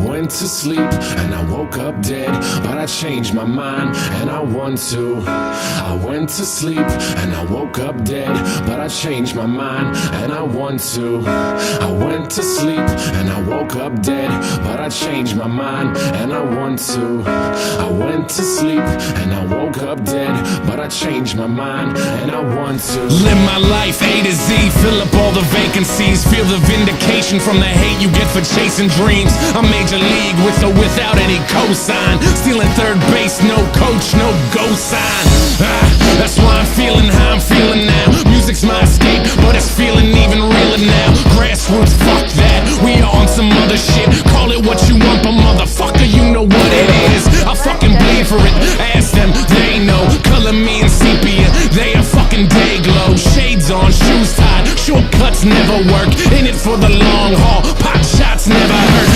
went to sleep and I woke up dead, but I changed my mind and I want to. I went to sleep and I woke up dead, but I changed my mind and I want to. I went to sleep and I woke up dead, but I changed my mind and I want to. I went to sleep and I woke up dead, but I changed my mind and I want to. Live my life A to Z, fill up all the vacancies, feel the vindication from the hate you get for chasing dreams. I'm major league with or without any cosign, stealing third base, no coach, no go sign. That's why I'm feeling how I'm feeling now. Music's my escape, but it's feeling even realer now. Grassroots, fuck that, we are on some other shit. Call it what you want, but motherfucker, you know what it is. I fucking bleed for it, ask them, they know. Color me in sepia, they a fucking day glow. Shades on, shoes tied, shortcuts never work. In it for the long haul, pot shots never hurt.